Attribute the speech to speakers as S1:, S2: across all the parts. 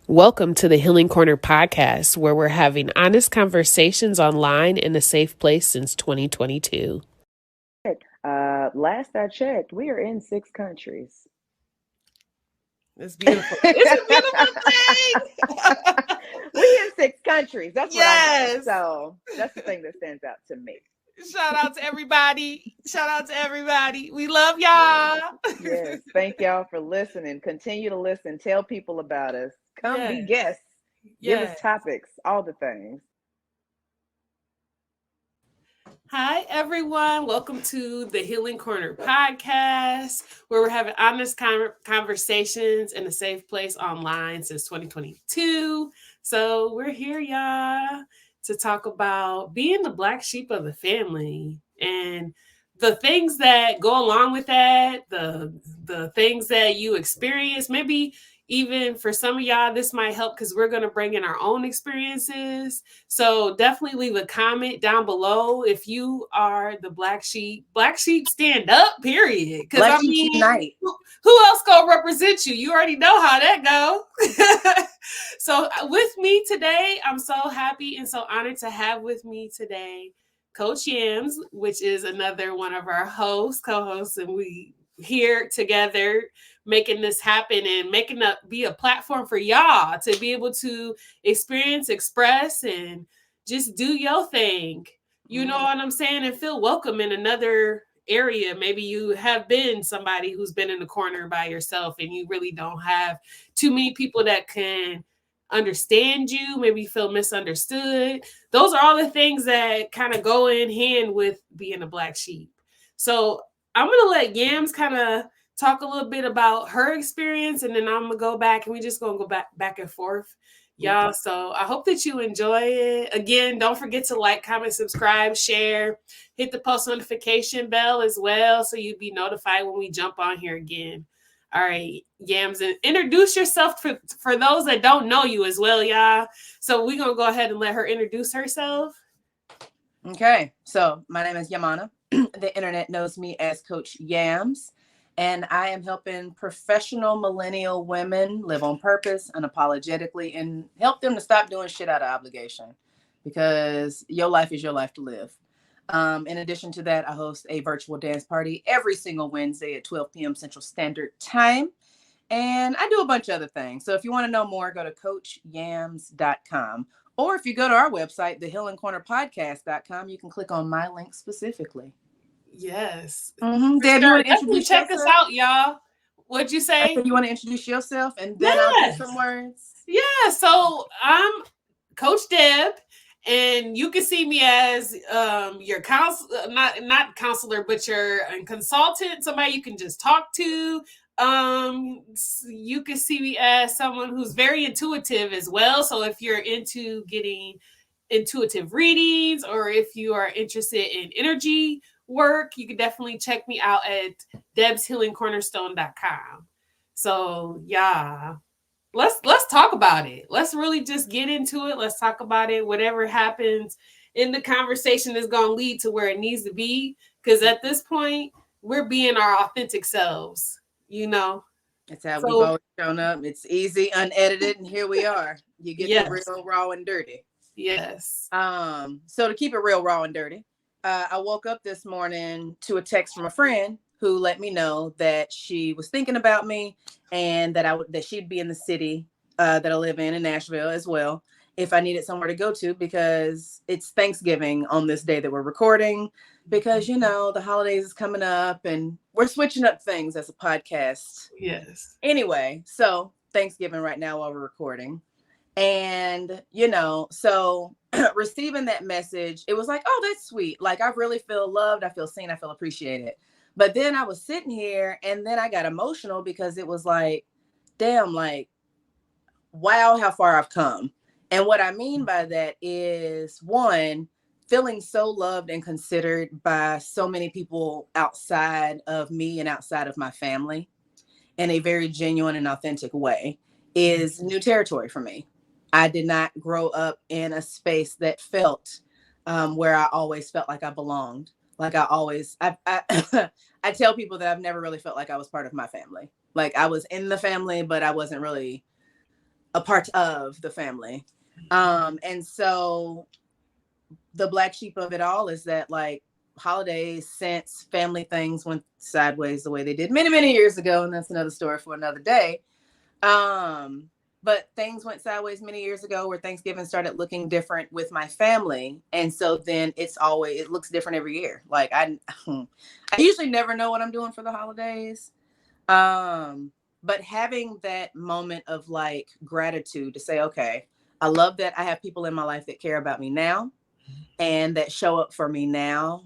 S1: Welcome to the Healing Corner podcast, where we're having honest conversations online in a safe place since 2022.
S2: Last I checked, we are in 6 countries.
S1: It's beautiful. It's a beautiful thing.
S2: We in 6 countries. That's what I know.
S1: Yes.
S2: So that's the thing that stands out to me.
S1: Shout out to everybody. Shout out to everybody. We love y'all.
S2: Yes. Thank y'all for listening. Continue to listen. Tell people about us. Come be guests. Give us topics. All the things.
S1: Hi, everyone. Welcome to the Healing Corner podcast, where we're having honest conversations in a safe place online since 2022. So we're here, y'all, to talk about being the black sheep of the family and the things that go along with that, the things that you experience. Maybe even for some of y'all, this might help because we're going to bring in our own experiences. So definitely leave a comment down below if you are the black sheep. Black sheep stand up, period. Because I mean, who else gonna represent you? You already know how that go. So with me today, I'm so happy and so honored to have with me today Coach Yams, which is another one of our co-hosts, and we here together making this happen and making it be a platform for y'all to be able to experience, express, and just do your thing. You know what I'm saying? And feel welcome in another area. Maybe you have been somebody who's been in the corner by yourself and you really don't have too many people that can understand you, maybe feel misunderstood. Those are all the things that kind of go in hand with being a black sheep. So I'm going to let Yams kind of talk a little bit about her experience, and then I'm going to go back and we just going to go back and forth, y'all. So I hope that you enjoy it. Again, don't forget to like, comment, subscribe, share, hit the post notification bell as well so you'd be notified when we jump on here again. All right, Yams, and introduce yourself for those that don't know you as well, y'all. So we're going to go ahead and let her introduce herself.
S3: Okay, so my name is Yamana. The internet knows me as Coach Yams, and I am helping professional millennial women live on purpose, unapologetically, and help them to stop doing shit out of obligation, because your life is your life to live. In addition to that, I host a virtual dance party every single Wednesday at 12 p.m. Central Standard Time. And I do a bunch of other things. So if you want to know more, go to coachyams.com. Or if you go to our website, thehealingcornerpodcast.com, you can click on my link specifically.
S1: Yes.
S3: Mm-hmm. Deb, you want to introduce
S1: check us out, y'all. What'd you say?
S3: You want to introduce yourself and then I'll do some words?
S1: Yeah, so I'm Coach Deb. And you can see me as your not counselor, but your consultant, somebody you can just talk to. You can see me as someone who's very intuitive as well. So if you're into getting intuitive readings, or if you are interested in energy work, you can definitely check me out at debshealingcornerstone.com. So yeah. Let's talk about it. Let's really just get into it. Let's talk about it. Whatever happens in the conversation is going to lead to where it needs to be. Because at this point, we're being our authentic selves, you know.
S3: It's how we've always shown up. It's easy, unedited, and here we are. You get the real raw and dirty.
S1: Yes.
S3: So to keep it real raw and dirty, I woke up this morning to a text from a friend who let me know that she was thinking about me and that she'd be in the city that I live in Nashville as well, if I needed somewhere to go to, because it's Thanksgiving on this day that we're recording, because, you know, the holidays is coming up and we're switching up things as a podcast.
S1: Yes.
S3: Anyway, so Thanksgiving right now while we're recording. And, you know, so receiving that message, it was like, oh, that's sweet. Like, I really feel loved. I feel seen. I feel appreciated. But then I was sitting here and then I got emotional because it was like, damn, like, wow, how far I've come. And what I mean by that is, one, feeling so loved and considered by so many people outside of me and outside of my family in a very genuine and authentic way is new territory for me. I did not grow up in a space that felt where I always felt like I belonged. Like I tell people that I've never really felt like I was part of my family. Like I was in the family, but I wasn't really a part of the family. And so the black sheep of it all is that, like, holidays, since family things went sideways the way they did many, many years ago, and that's another story for another day. But things went sideways many years ago where Thanksgiving started looking different with my family. And so then it looks different every year. Like I usually never know what I'm doing for the holidays. But having that moment of like gratitude to say, okay, I love that I have people in my life that care about me now and that show up for me now.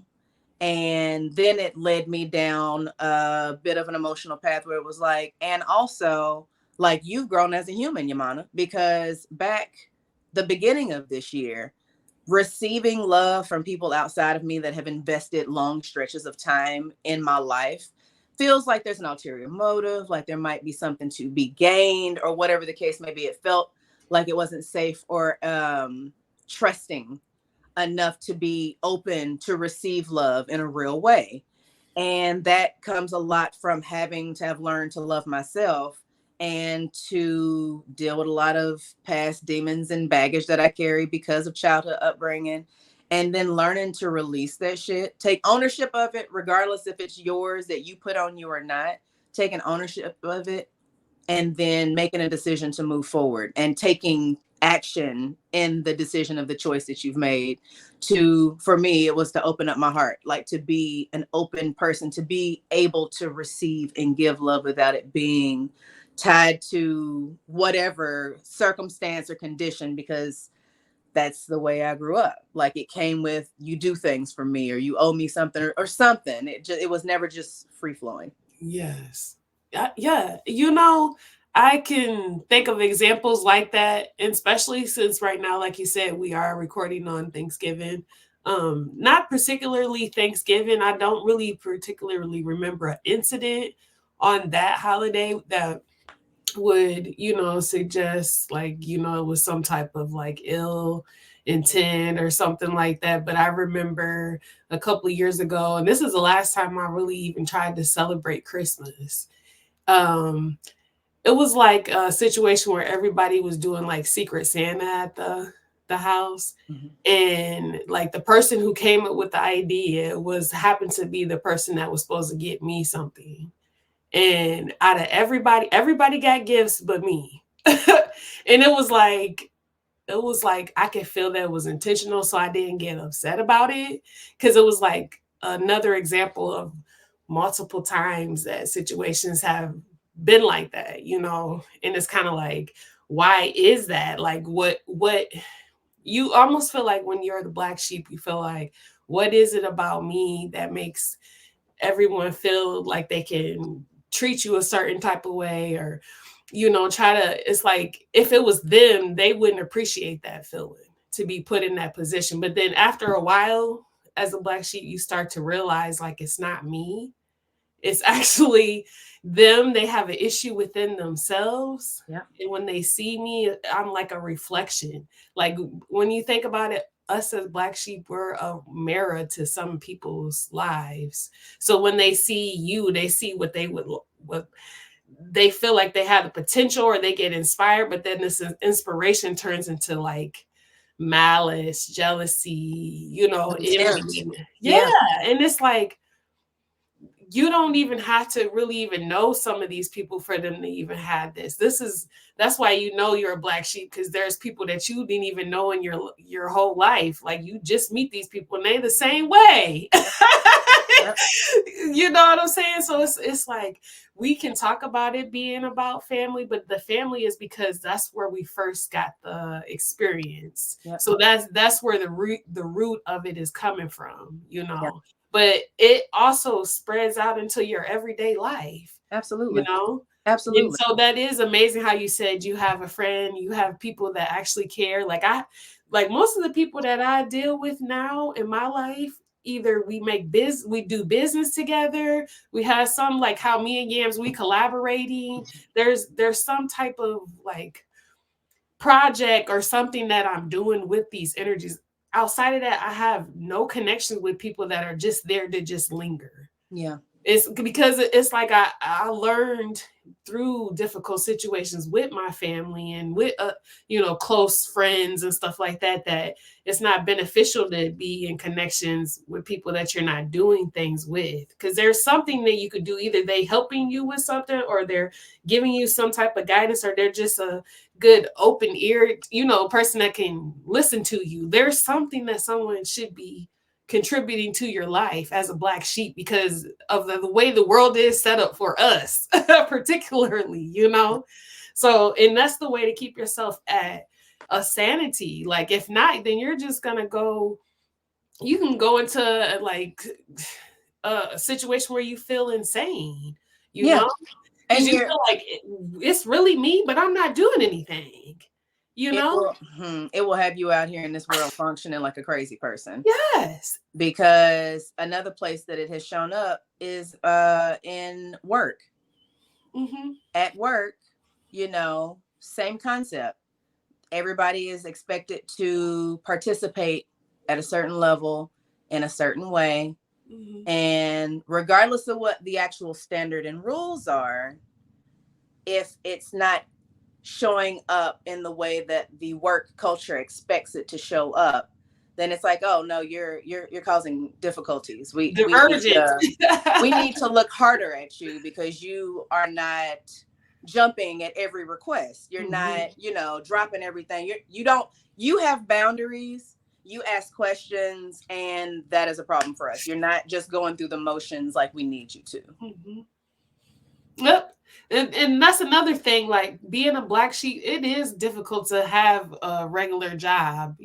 S3: And then it led me down a bit of an emotional path where it was like, and also like, you've grown as a human, Yamana, because back the beginning of this year, receiving love from people outside of me that have invested long stretches of time in my life feels like there's an ulterior motive, like there might be something to be gained or whatever the case may be. It felt like it wasn't safe or trusting enough to be open to receive love in a real way. And that comes a lot from having to have learned to love myself and to deal with a lot of past demons and baggage that I carry because of childhood upbringing. And then learning to release that shit, take ownership of it, regardless if it's yours that you put on you or not, taking ownership of it, and then making a decision to move forward and taking action in the decision of the choice that you've made. For me, it was to open up my heart, like to be an open person, to be able to receive and give love without it being tied to whatever circumstance or condition, because that's the way I grew up. Like it came with, you do things for me or you owe me something or something. It was never just free flowing.
S1: Yes. Yeah. I can think of examples like that, and especially since right now, like you said, we are recording on Thanksgiving. Not particularly Thanksgiving. I don't really particularly remember an incident on that holiday that would, suggest like, it was some type of like ill intent or something like that. But I remember a couple of years ago, and this is the last time I really even tried to celebrate Christmas. Um, it was like a situation where everybody was doing like Secret Santa at the house.
S3: Mm-hmm.
S1: And like the person who came up with the idea was happened to be the person that was supposed to get me something. And out of everybody got gifts but me. And it was like I could feel that it was intentional, so I didn't get upset about it, because it was like another example of multiple times that situations have been like that, and it's kind of like, why is that? Like, what you almost feel like when you're the black sheep, you feel like, what is it about me that makes everyone feel like they can treat you a certain type of way, or try to, it's like if it was them, they wouldn't appreciate that feeling to be put in that position. But then after a while, as a black sheep, you start to realize like it's not me, it's actually them. They have an issue within themselves.
S3: Yeah.
S1: And when they see me, I'm like a reflection. Like when you think about it, us as black sheep, we're a mirror to some people's lives. So when they see you, they see what they feel like they have the potential, or they get inspired, but then this inspiration turns into like malice, jealousy, envy. Yeah. And it's like, you don't even have to really even know some of these people for them to even have this. That's why you're a black sheep, because there's people that you didn't even know in your whole life. Like you just meet these people and they the same way. Yep. You know what I'm saying? So it's like, we can talk about it being about family, but the family is because that's where we first got the experience. Yep. So that's where the root of it is coming from, Yep. But it also spreads out into your everyday life.
S3: Absolutely.
S1: Absolutely. And so that is amazing how you said you have a friend, you have people that actually care. Like most of the people that I deal with now in my life, either we do business together. We have some, like how me and Yams, we collaborating. There's some type of like project or something that I'm doing with these energies. Outside of that, I have no connection with people that are just there to just linger.
S3: Yeah.
S1: It's because it's like I learned through difficult situations with my family and with close friends and stuff like that, that it's not beneficial to be in connections with people that you're not doing things with, because there's something that you could do. Either they helping you with something, or they're giving you some type of guidance, or they're just a good open ear person that can listen to you. There's something that someone should be contributing to your life as a black sheep, because of the way the world is set up for us, particularly, So, and that's the way to keep yourself at a sanity. Like, if not, then you're just gonna you can go into like a situation where you feel insane,
S3: Yeah.
S1: because you feel like it's really me, but I'm not doing anything.
S3: It will have you out here in this world functioning like a crazy person.
S1: Yes.
S3: Because another place that it has shown up is in work.
S1: Mm-hmm.
S3: At work, same concept. Everybody is expected to participate at a certain level in a certain way. Mm-hmm. And regardless of what the actual standard and rules are, if it's not showing up in the way that the work culture expects it to show up, then it's like, oh no, you're causing difficulties. We need to look harder at you, because you are not jumping at every request. You're mm-hmm. not, dropping everything. You have boundaries. You ask questions, and that is a problem for us. You're not just going through the motions like we need you to.
S1: Mm-hmm. Yep. And that's another thing, like being a black sheep, it is difficult to have a regular job,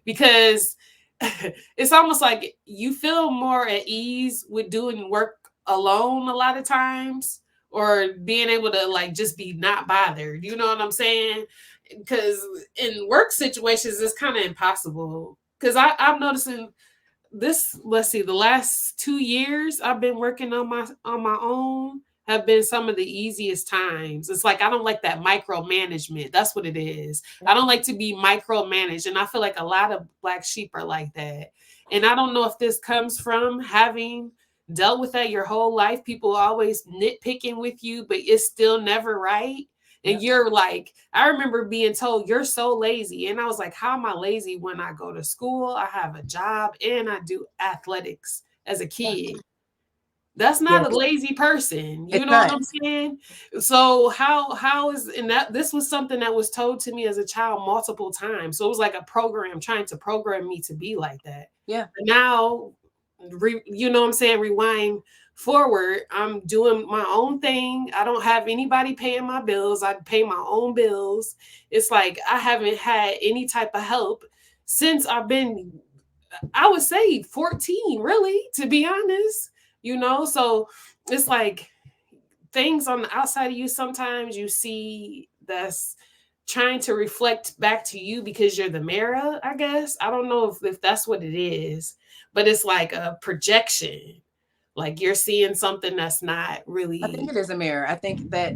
S1: because it's almost like you feel more at ease with doing work alone a lot of times, or being able to like just be not bothered. You know what I'm saying? Because in work situations, it's kind of impossible. Because I'm noticing this, let's see, the last 2 years I've been working on my own have been some of the easiest times. It's like I don't like that micromanagement. That's what it is. I don't like to be micromanaged. And I feel like a lot of black sheep are like that. And I don't know if this comes from having dealt with that your whole life. People always nitpicking with you, but it's still never right. And you're like, I remember being told, you're so lazy. And I was like, how am I lazy when I go to school? I have a job and I do athletics as a kid. That's not a lazy person. You know what I'm saying? So how is, and that this was something that was told to me as a child multiple times. So it was like a program trying to program me to be like that.
S3: Yeah.
S1: But now, you know what I'm saying? Rewind forward. I'm doing my own thing. I don't have anybody paying my bills. I pay my own bills. It's like I haven't had any type of help since I've been, I would say 14, really, to be honest. So it's like things on the outside of you, sometimes you see that's trying to reflect back to you because you're the mirror, I guess. I don't know if that's what it is, but it's like a projection. Like you're seeing something that's not really.
S3: I think it is a mirror. I think that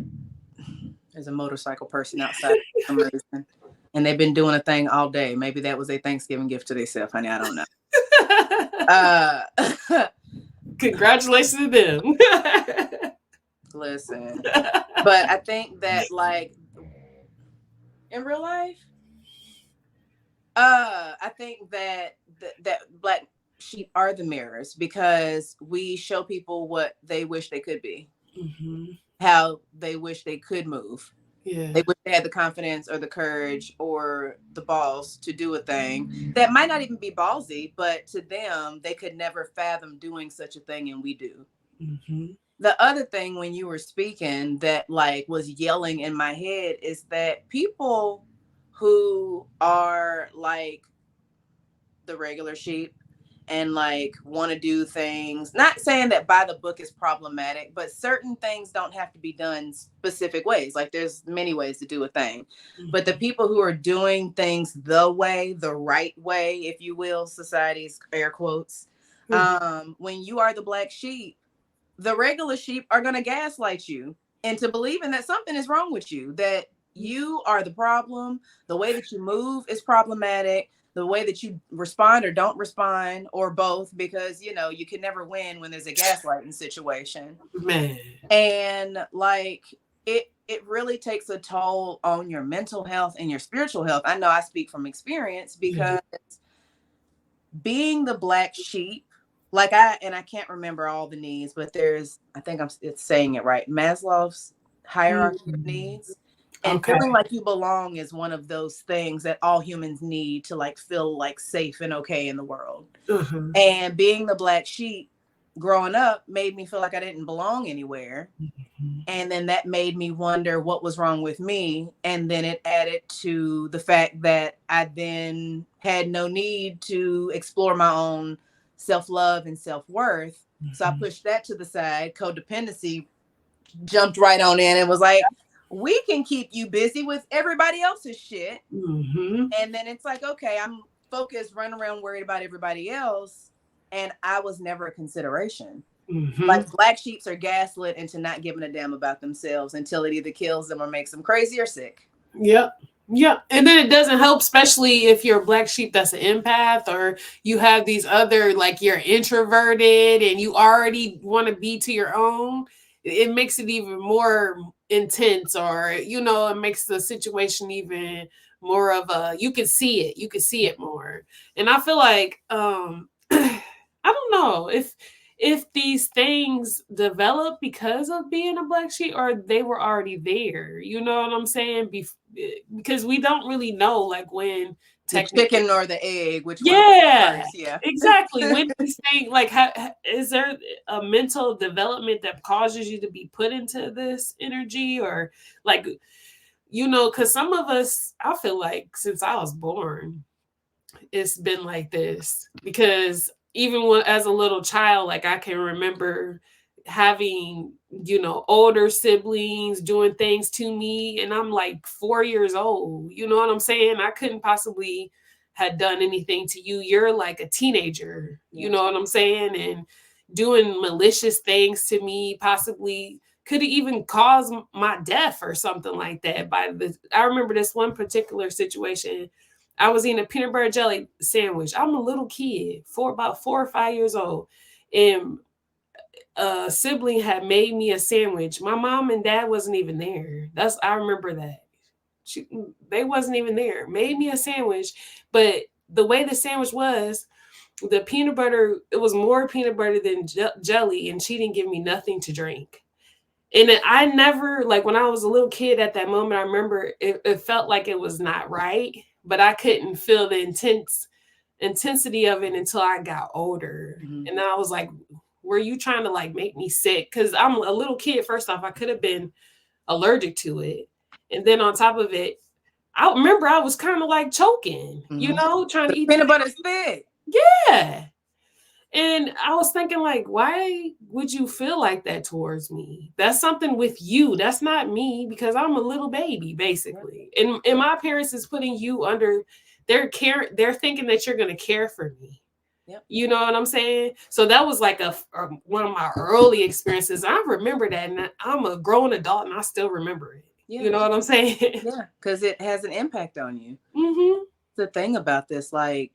S3: there's a motorcycle person outside for some reason, and they've been doing a thing all day. Maybe that was a Thanksgiving gift to themselves, honey. I don't know.
S1: Congratulations to them.
S3: Listen, but I think that like in real life, I think that that black sheep are the mirrors, because we show people what they wish they could be, mm-hmm. how they wish they could move. Yeah. They wish they had the confidence or the courage or the balls to do a thing that might not even be ballsy, but to them, they could never fathom doing such a thing, and we do. Mm-hmm. The other thing when you were speaking that like was yelling in my head is that people who are like the regular sheep and like want to do things, not saying that by the book is problematic, but certain things don't have to be done specific ways. Like there's many ways to do a thing, mm-hmm. but the people who are doing things the way, the right way, if you will, society's air quotes, mm-hmm. When you are the black sheep, the regular sheep are going to gaslight you into believing that something is wrong with you, that you are the problem. The way that you move is problematic. the way that you respond or don't respond, or both, because you know you can never win when there's a gaslighting situation.
S1: Man.
S3: And like it really takes a toll on your mental health and your spiritual health. I know I speak from experience, because being the black sheep, like I can't remember all the needs, but there's, I think it's saying it right, Maslow's hierarchy of needs. And feeling like you belong is one of those things that all humans need to like feel like safe and okay in the world. And being the black sheep growing up made me feel like I didn't belong anywhere. And then that made me wonder what was wrong with me. And then it added to the fact that I then had no need to explore my own self-love and self-worth. So I pushed that to the side. Codependency jumped right on in and was like, we can keep you busy with everybody else's shit. And then it's like, okay, I'm focused, running around worried about everybody else. And I was never a consideration. Like black sheeps are gaslit into not giving a damn about themselves until it either kills them or makes them crazy or sick.
S1: Yep. And then it doesn't help, especially if you're a black sheep that's an empath, or you have these other, like you're introverted and you already want to be to your own. It makes it even more intense, or, you know, it makes the situation even more of a, you can see it more. And I feel like, I don't know if these things develop because of being a black sheep, or they were already there. You know what I'm saying? Because we don't really know, like, when
S3: the chicken or the egg, which one first?
S1: Exactly. When these things, like, is there a mental development that causes you to be put into this energy, or like, you know, because some of us, I feel like since I was born, it's been like this. Because even when, as a little child, like I can remember having, you know, older siblings doing things to me, and I'm like 4 years old. You know what I'm saying? I couldn't possibly have done anything to you. You're like a teenager. You know what I'm saying? And doing malicious things to me, possibly could even cause my death or something like that. I remember this one particular situation. I was eating a peanut butter jelly sandwich. I'm a little kid, about 4 or 5 years old, and a sibling had made me a sandwich. My mom and dad wasn't even there. I remember that. They wasn't even there. Made me a sandwich, but the way the sandwich was, the peanut butter, it was more peanut butter than jelly, and she didn't give me nothing to drink. And I never, like when I was a little kid at that moment, I remember it felt like it was not right, but I couldn't feel the intensity of it until I got older. And I was like, were you trying to like make me sick? Because I'm a little kid. First off, I could have been allergic to it. And then on top of it, I remember I was kind of like choking, you know, trying to eat
S3: peanut butter's thick.
S1: Yeah. And I was thinking, like, why would you feel like that towards me? That's something with you. That's not me, because I'm a little baby, basically. And my parents is putting you under their care. They're thinking that you're going to care for me. You know what I'm saying? So that was like one of my early experiences. I remember that, and I'm a grown adult, and I still remember it. You know what I'm saying?
S3: Yeah, because it has an impact on you. The thing about this, like,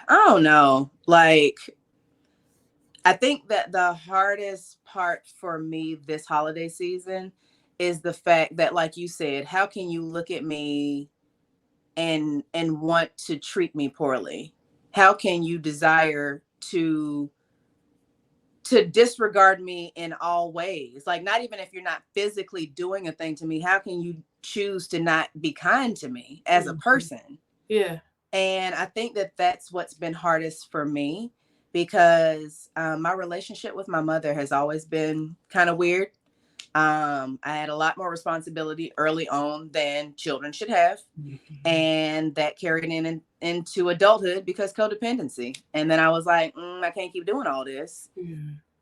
S3: I don't know. Like, I think that the hardest part for me this holiday season is the fact that, like you said, how can you look at me and want to treat me poorly? How can you desire to disregard me in all ways? Like, not even if you're not physically doing a thing to me, how can you choose to not be kind to me as a person?
S1: Yeah.
S3: And I think that that's what's been hardest for me, because my relationship with my mother has always been kind of weird. I had a lot more responsibility early on than children should have. And that carried into adulthood because codependency. And then I was like, I can't keep doing all this.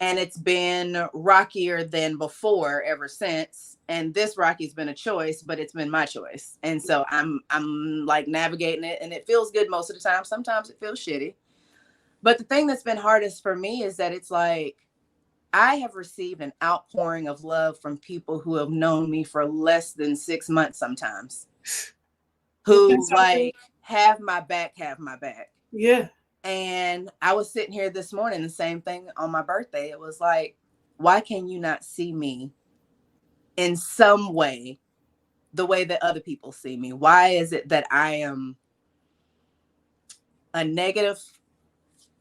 S3: And it's been rockier than before ever since. And this Rocky's been a choice, but it's been my choice. And so I'm like navigating it, and it feels good most of the time. Sometimes it feels shitty. But the thing that's been hardest for me is that it's like, I have received an outpouring of love from people who have known me for less than 6 months sometimes, who like have my back, have my back.
S1: Yeah.
S3: And I was sitting here this morning, the same thing on my birthday. It was like, why can you not see me in some way, the way that other people see me? Why is it that I am a negative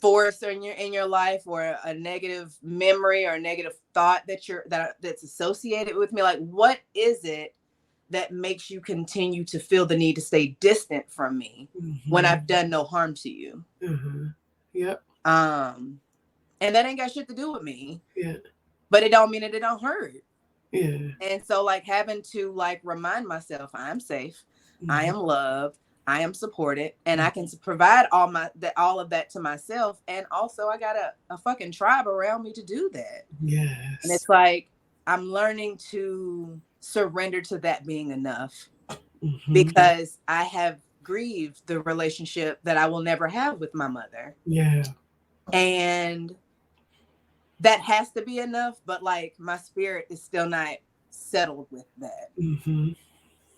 S3: force in your life, or a negative memory, or a negative thought that's associated with me? Like, what is it that makes you continue to feel the need to stay distant from me when I've done no harm to you?
S1: Yep.
S3: And that ain't got shit to do with me.
S1: Yeah.
S3: But it don't mean that it don't hurt.
S1: Yeah.
S3: And so, like, having to like remind myself I'm safe, I am loved, I am supported, and I can provide all of that to myself. And also, I got a fucking tribe around me to do that.
S1: Yes.
S3: And it's like, I'm learning to surrender to that being enough, because I have grieved the relationship that I will never have with my mother.
S1: Yeah.
S3: And that has to be enough, but like, my spirit is still not settled with that.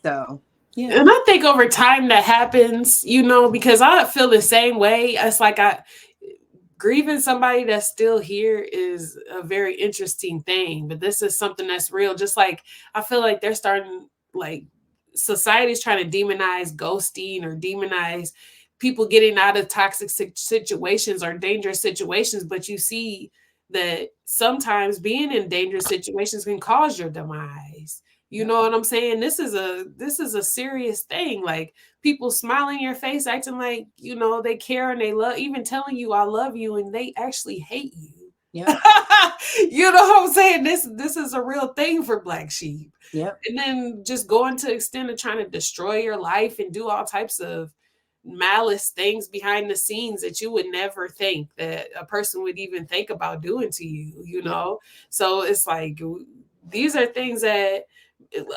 S3: So, yeah.
S1: And I think over time that happens, because I feel the same way. It's like grieving somebody that's still here is a very interesting thing, but this is something that's real. Just like I feel like they're starting, like, society's trying to demonize ghosting or demonize people getting out of toxic situations or dangerous situations, but you see that sometimes being in dangerous situations can cause your demise. You know what I'm saying? This is a serious thing. Like, people smile in your face, acting like, they care and they love, even telling you I love you, and they actually hate you.
S3: Yeah.
S1: You know what I'm saying? This is a real thing for Black sheep.
S3: Yeah.
S1: And then just going to the extent of trying to destroy your life and do all types of malice things behind the scenes that you would never think that a person would even think about doing to you, So it's like, these are things that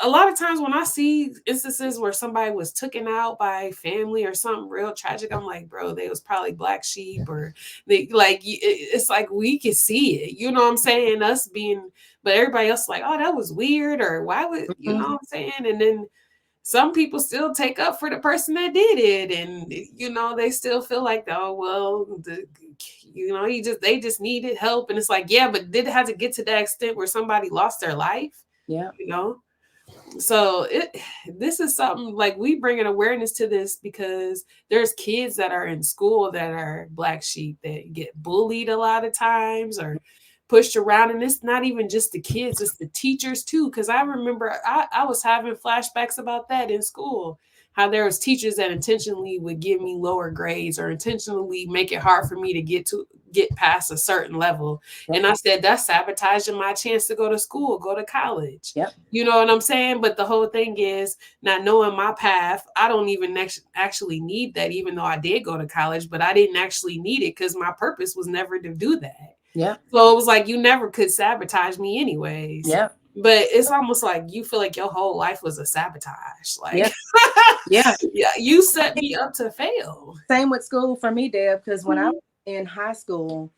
S1: a lot of times when I see instances where somebody was taken out by family or something real tragic, I'm like, bro, they was probably Black sheep, or they, like, it's like we can see it, you know what I'm saying? Us being, but everybody else like, oh, that was weird, or why would, you know what I'm saying? And then some people still take up for the person that did it, and they still feel like, oh well, they just needed help, and it's like, yeah, but did it have to get to that extent where somebody lost their life?
S3: Yeah.
S1: So this is something, like, we bring an awareness to this because there's kids that are in school that are Black sheep that get bullied a lot of times or pushed around, and it's not even just the kids, it's the teachers too. Because I remember I was having flashbacks about that in school, how there was teachers that intentionally would give me lower grades or intentionally make it hard for me to get past a certain level. Yep. And I said, that's sabotaging my chance to go to school, go to college.
S3: Yep.
S1: You know what I'm saying? But the whole thing is, not knowing my path, I don't even actually need that, even though I did go to college, but I didn't actually need it because my purpose was never to do that.
S3: Yeah.
S1: So it was like, you never could sabotage me anyways.
S3: Yeah.
S1: But it's almost like you feel like your whole life was a sabotage. Like,
S3: yeah,
S1: you set me up to fail.
S3: Same with school for me, Deb, because when I was in high school,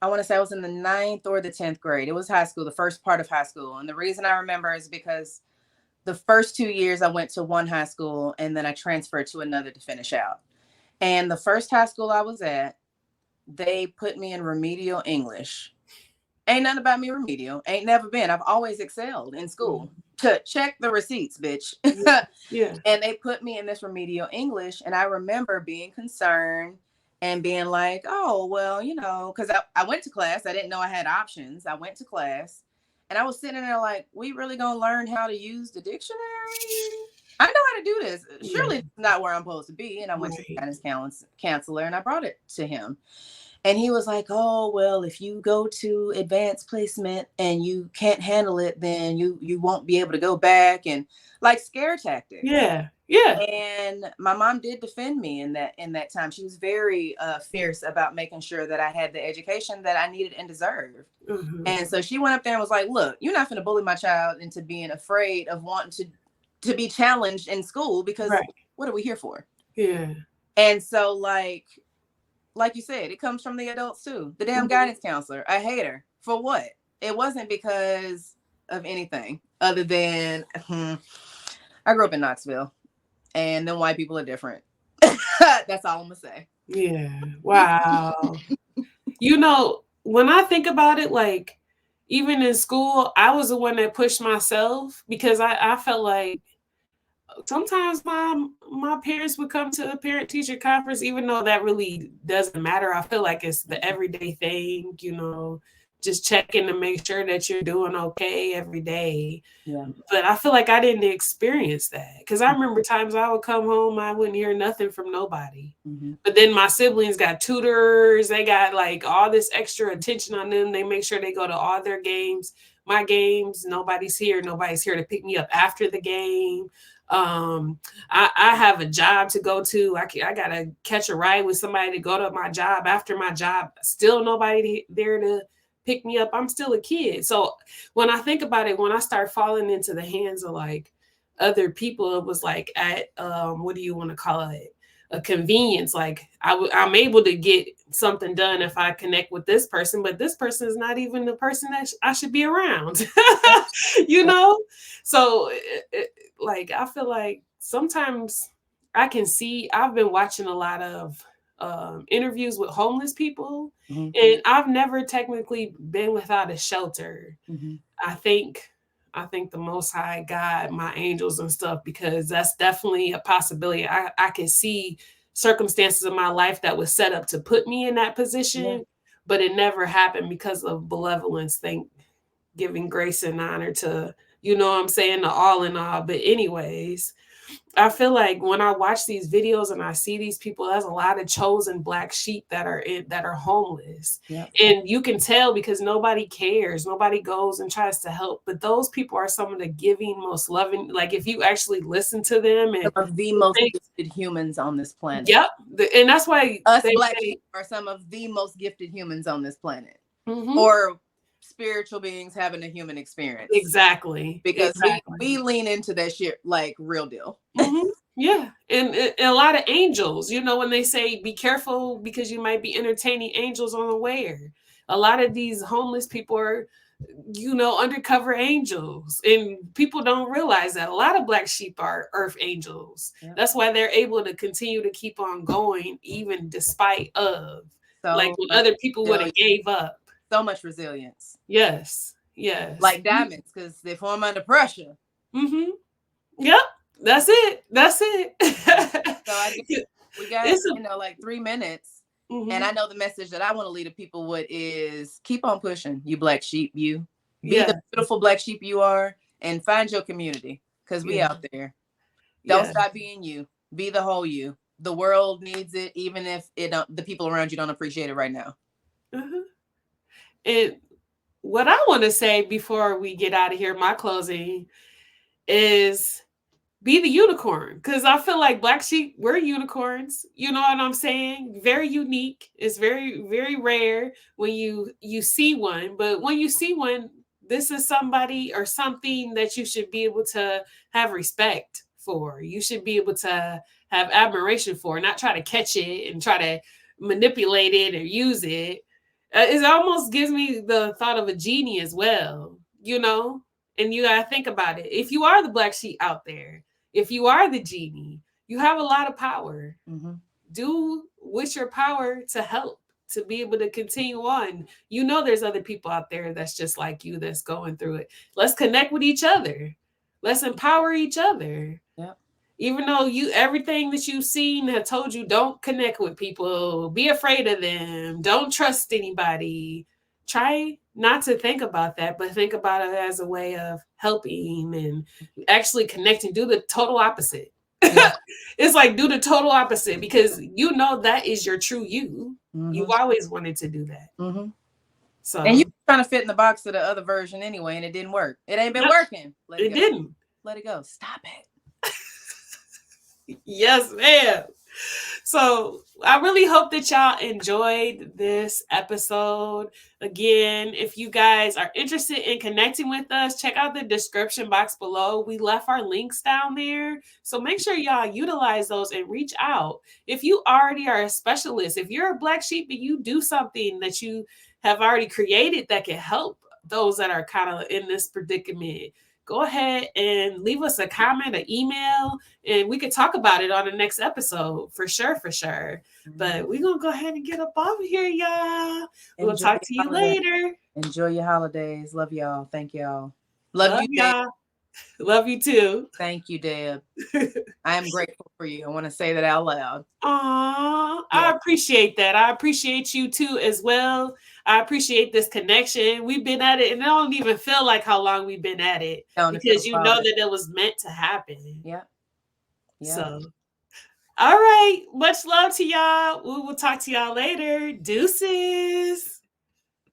S3: I want to say I was in the 9th or the 10th grade. It was high school, the first part of high school. And the reason I remember is because the first 2 years I went to one high school and then I transferred to another to finish out. And the first high school I was at, they put me in remedial English. Ain't nothing about me remedial. Ain't never been. I've always excelled in school. To check the receipts, bitch.
S1: Yeah.
S3: And they put me in this remedial English. And I remember being concerned and being like, oh, well, because I went to class. I didn't know I had options. I went to class and I was sitting there like, we really gonna learn how to use the dictionary? I know how to do this. Surely it's not where I'm supposed to be. And I went to the guidance counselor and I brought it to him. And he was like, oh, well, if you go to advanced placement and you can't handle it, then you won't be able to go back, and like scare tactics.
S1: Yeah. Yeah.
S3: And my mom did defend me in that time. She was very fierce about making sure that I had the education that I needed and deserved. And so she went up there and was like, look, you're not going to bully my child into being afraid of wanting to be challenged in school, because what are we here for?
S1: Yeah.
S3: And so like you said, it comes from the adults too. The damn guidance counselor, I hate her. For what? It wasn't because of anything other than I grew up in Knoxville, and then white people are different. That's all I'm gonna say.
S1: Yeah. Wow. You know, when I think about it, like even in school, I was the one that pushed myself because I felt like sometimes my parents would come to a parent teacher conference, even though that really doesn't matter. I feel like it's the everyday thing, just checking to make sure that you're doing okay every day.
S3: Yeah.
S1: But I feel like I didn't experience that because I remember times I would come home, I wouldn't hear nothing from nobody.
S3: Mm-hmm.
S1: But then my siblings got tutors, they got like all this extra attention on them. They make sure they go to all their games. My games, nobody's here to pick me up after the game. I have a job to go to. I gotta catch a ride with somebody to go to my job after my job. Still nobody there to pick me up. I'm still a kid. So when I think about it, when I start falling into the hands of like other people, it was like at what do you want to call it? A convenience. Like I'm able to get something done if I connect with this person, but this person is not even the person that I should be around. So like I feel like sometimes I can see. I've been watching a lot of interviews with homeless people,
S3: Mm-hmm.
S1: and I've never technically been without a shelter.
S3: Mm-hmm.
S1: I think the Most High God, my angels and stuff, because that's definitely a possibility. I can see circumstances in my life that was set up to put me in that position, but it never happened because of benevolence. Giving grace and honor to, what I'm saying, the all in all. But anyways, I feel like when I watch these videos and I see these people, there's a lot of chosen black sheep that are homeless.
S3: Yep.
S1: And you can tell because nobody cares. Nobody goes and tries to help. But those people are some of the giving, most loving. Like if you actually listen to them, and
S3: some of the most gifted humans on this planet.
S1: Yep. And that's why
S3: us black sheep are some of the most gifted humans on this planet.
S1: Mm-hmm.
S3: Or spiritual beings having a human experience.
S1: Exactly.
S3: Because we lean into that shit like real deal.
S1: Mm-hmm. Yeah. And a lot of angels, when they say be careful because you might be entertaining angels on the way. A lot of these homeless people are, undercover angels. And people don't realize that a lot of black sheep are earth angels. Yep. That's why they're able to continue to keep on going, even despite of like when other people would have gave up.
S3: So much resilience.
S1: Yes. Yes.
S3: Like diamonds, because they form under pressure.
S1: Mm-hmm. Yep. That's it.
S3: So I guess we got, like 3 minutes.
S1: Mm-hmm.
S3: And I know the message that I want to lead the people with is keep on pushing, you black sheep, you. Be the beautiful black sheep you are and find your community because we out there. Don't stop being you. Be the whole you. The world needs it, even if the people around you don't appreciate it right now.
S1: Mm-hmm. And what I want to say before we get out of here, my closing is be the unicorn. Because I feel like black sheep, we're unicorns. You know what I'm saying? Very unique. It's very, very rare when you see one. But when you see one, this is somebody or something that you should be able to have respect for. You should be able to have admiration for, not try to catch it and try to manipulate it or use it. It almost gives me the thought of a genie as well, and you got to think about it. If you are the black sheep out there, if you are the genie, you have a lot of power.
S3: Mm-hmm.
S1: Do with your power to help, to be able to continue on. There's other people out there that's just like you, that's going through it. Let's connect with each other. Let's empower each other.
S3: Yep.
S1: Even though everything that you've seen have told you don't connect with people, be afraid of them, don't trust anybody. Try not to think about that, but think about it as a way of helping and actually connecting. Do the total opposite. Yeah. It's like do the total opposite because that is your true you. Mm-hmm. You've always wanted to do that.
S3: Mm-hmm.
S1: So
S3: and you're trying to fit in the box of the other version anyway, and it didn't work. It ain't been working.
S1: It didn't.
S3: Let it go. Stop it.
S1: Yes, ma'am. So I really hope that y'all enjoyed this episode. Again, if you guys are interested in connecting with us, check out the description box below. We left our links down there. So make sure y'all utilize those and reach out. If you already are a specialist, if you're a black sheep and you do something that you have already created that can help those that are kind of in this predicament, go ahead and leave us a comment, an email, and we could talk about it on the next episode for sure, for sure. But we're going to go ahead and get up off of here, y'all. We'll talk to you later.
S3: Enjoy your holidays. Love y'all. Thank y'all.
S1: Love you, y'all. Love you too.
S3: Thank you, Deb. I am grateful for you. I want to say that out loud.
S1: Aww, I appreciate that. I appreciate you too as well. I appreciate this connection. We've been at it, and I don't even feel like how long we've been at it because you know that it was meant to happen.
S3: Yeah.
S1: So, all right. Much love to y'all. We will talk to y'all later. Deuces.